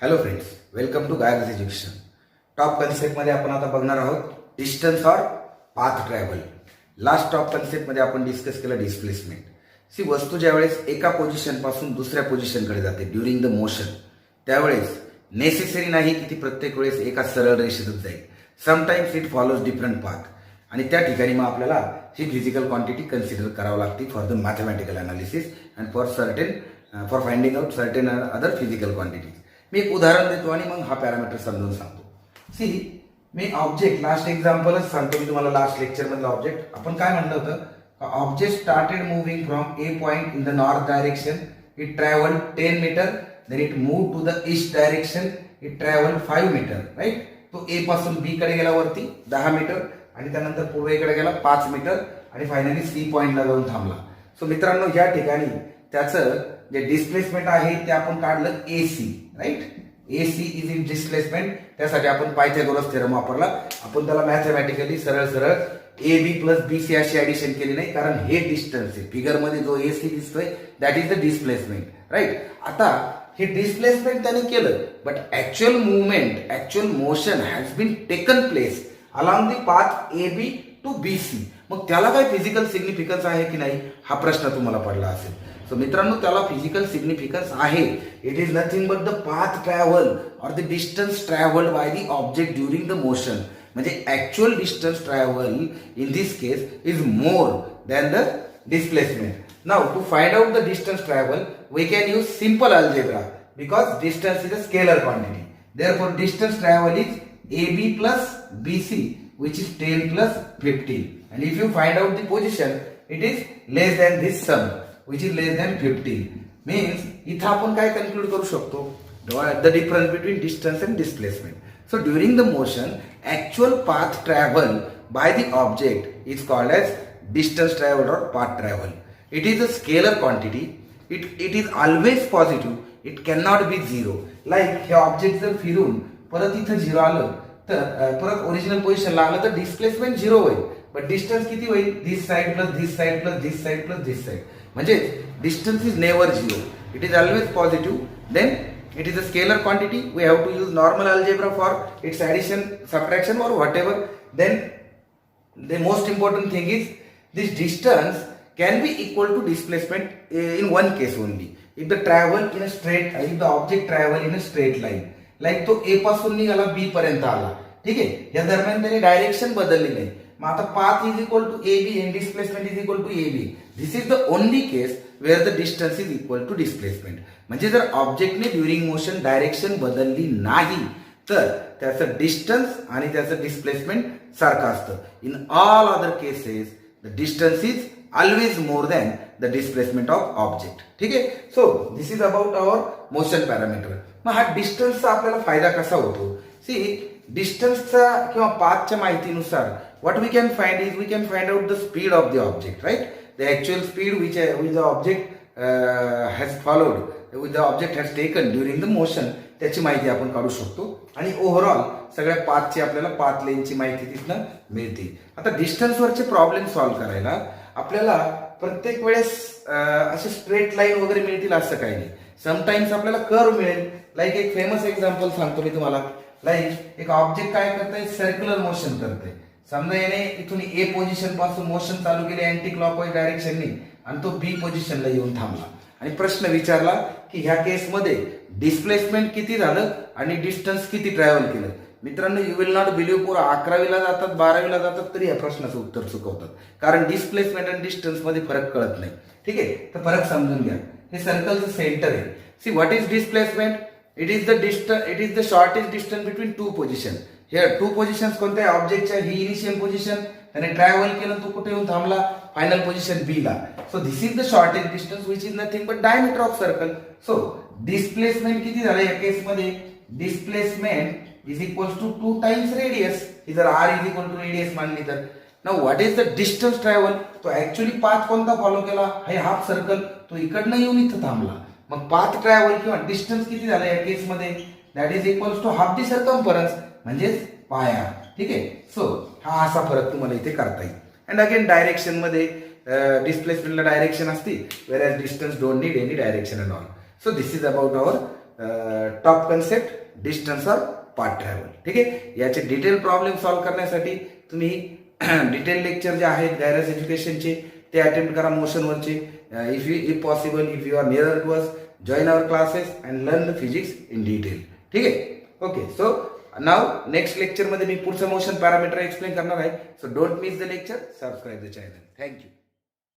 Hello friends, welcome to Gayers education. Top कन्सेप्टमध्ये आपण आता बघणार आहोत distance or path travel. Last top कन्सेप्टमध्ये आपण डिस्कस केलं डिस्प्लेसमेंट. वस्तू ज्यावेळेस एका पोझिशनपासून दुसऱ्या पोझिशनकडे जाते ड्युरिंग द मोशन, त्यावेळेस नेसेसरी नाही की ती प्रत्येक वेळेस एका सरळ रेषेतच जाईल. Sometimes it follows different path, आणि त्या ठिकाणी मग आपल्याला ही फिजिकल क्वांटिटी कन्सिडर करावं लागते for the mathematical analysis and for finding out certain other physical quantities. मी एक उदाहरण देतो आणि मग हा पॅरामीटर समजून सांगतो. मी ऑब्जेक्ट लास्ट एक्झाम्पलच सांगतो मी तुम्हाला. लास्ट लेक्चर मधलं ऑब्जेक्ट आपण काय म्हटलं होतं, object started moving from a point in the north direction. It travelled 10 metre. Then it move to the east direction. It travelled 5 metre. Right. तो ए पासून बी कडे गेला वरती 10 मीटर, आणि त्यानंतर पूर्वेकडे गेला 5 मीटर, आणि फायनली सी पॉइंटला जाऊन थांबला. सो मित्रांनो, या ठिकाणी त्याचं जे डिस्प्लेसमेंट आहे ते आपण काढलं AC. Right. AC is in displacement. त्यासाठी आपण पायथागोरस थेरम वापरला. आपण त्याला मॅथमॅटिकली सरळ सरळ A B plus B C अशी ऍडिशन केली नाही, कारण हे डिस्टन्स आहे. फिगर मध्ये जो एसी दिसतोय that is the displacement. Right. आता हे डिस्प्लेसमेंट त्याने केलं, but actual movement, actual motion has been taken place along the path A B to B C. मग त्याला काय फिजिकल सिग्निफिकन्स आहे की नाही हा प्रश्न तुम्हाला पडला असेल. सो मित्रांनो, त्याला फिजिकल सिग्निफिकन्स आहे. It is nothing but the path travel or the distance travelled by the object during the motion. म्हणजे actual distance travel in this case is more than the displacement. Now to find out the distance travel we can use simple algebra because distance is a scalar quantity. Therefore distance travel is AB plus BC, which is 10 plus 15. And if you find out the position, it is less than this sum, which is less than 15. Means इथं आपण काय conclude करू शकतो, the difference between distance and displacement. So during the motion, actual path travel by the object is called as distance travel or path travel. It is a scalar quantity. It is always positive. It cannot be zero. Like हे object जर फिरून परत इथं zero आलं तर परत original पोझिशनला आलं तर डिस्प्लेसमेंट झिरो होईल. बट डिस्टन्स किती होईल, this side plus this side plus this side plus this side. म्हणजे distance is never zero. It is always positive. Then it is a scalar quantity. We have to use normal algebra for its addition, subtraction और whatever. Then the most important thing is this distance can be equal to displacement in one case only. If the object travel in a straight line, like तो A पासून निघाला B पर्यंत आला, ठीक आहे, या दरम्यान त्याने डायरेक्शन बदलली नाही. मग आता path is equal to AB and displacement is equal to AB. This is the only case where the distance is equal to displacement. म्हणजे जर ऑब्जेक्टने ड्युरिंग मोशन डायरेक्शन बदलली नाही तर त्याचं डिस्टन्स आणि त्याचं डिस्प्लेसमेंट सारखं असतं. In all other cases the distance is always more than the displacement of object. ठीक आहे. So this is about our motion parameter. मग हा डिस्टन्सचा आपल्याला फायदा कसा होतो. डिस्टन्सचा किंवा पाथच्या माहितीनुसार what we can find is we can find out the speed of the object, right? The actual speed which the object has followed, which the object has taken during the motion, त्याची माहिती आपण काढू शकतो. आणि overall सगळ्या पाथची आपल्याला path लेनची माहिती तिथनं मिळते. आता डिस्टन्सवरचे प्रॉब्लेम सॉल्व्ह करायला आपल्याला प्रत्येक वेळेस असे स्ट्रेट लाईन वगैरे मिळतील असं काही नाही. समटाइम्स आपल्याला कर्व मिळेल. लाईक एक फेमस एक्झाम्पल सांगतो मी तुम्हाला. लाईक एक ऑब्जेक्ट काय करतंय, सर्क्युलर मोशन करतंय. समजा याने इथून ए पोझिशन पासून मोशन चालू केले अँटी क्लॉकवाईज डायरेक्शनने, आणि तो बी पोझिशनला येऊन थांबला, आणि प्रश्न विचारला की ह्या केसमध्ये डिस्प्लेसमेंट किती झालं आणि डिस्टन्स किती ट्रॅव्हल केलं. मित्रांनो, यू विल नॉट बिलीव्ह, पुरा 11वीला जातात 12वीला जातात तरी या प्रश्नाचं उत्तर चुकवतात, कारण डिस्प्लेसमेंट आणि डिस्टन्स मध्ये फरक कळत नाही. ठीक आहे, तर फरक समजून घ्या. हे सर्कलचं सेंटर आहे. See what is displacement. It is the shortest distance between two position. हे टू पोझिशन्स कोणत्या ऑब्जेक्टच्या, ही इनिशियल पोझिशन, त्याने ट्रॅव्हल केलं, तो कुठे येऊन थांबला, फायनल पोझिशन बी ला. So this is the shortest distance which is nothing but diameter of circle. So displacement किती झालं या केसमध्ये, displacement is equals to 2 times radius. इधर r is equal to radius मानली तर. Now what is the distance travel. तो actually path कोणता follow केला, हे हाफ सर्कल, तो इकडनं येऊन इथं थांबला. मग पाथ ट्रॅव्हल किंवा डिस्टन्स किती झालं या केसमध्ये, that is equals to half the circumference, म्हणजेच पाया. ठीक आहे. सो हा असा फरक तुम्हाला इथे करता येईल. अँड अगेन डायरेक्शन मध्ये डिस्प्लेसमेंटला डायरेक्शन असते, whereas distance don't need any direction and all. So this is about our top concept, distance और पाथ ट्रॅव्हल. ठीक आहे. याचे डिटेल प्रॉब्लेम सॉल्व्ह करण्यासाठी तुम्ही डिटेल लेक्चर जे आहेत गायरस एज्युकेशनचे ते अटेम्प्ट करा मोशनवरचे. If possible, if you are near to us, join our classes and learn the physics in detail. ठीक आहे. ओके. सो नाव नेक्स्ट लेक्चरमध्ये मी पुढचं मोशन पॅरामीटर एक्सप्लेन करणार आहे. So don't miss the lecture, subscribe the channel. Thank you.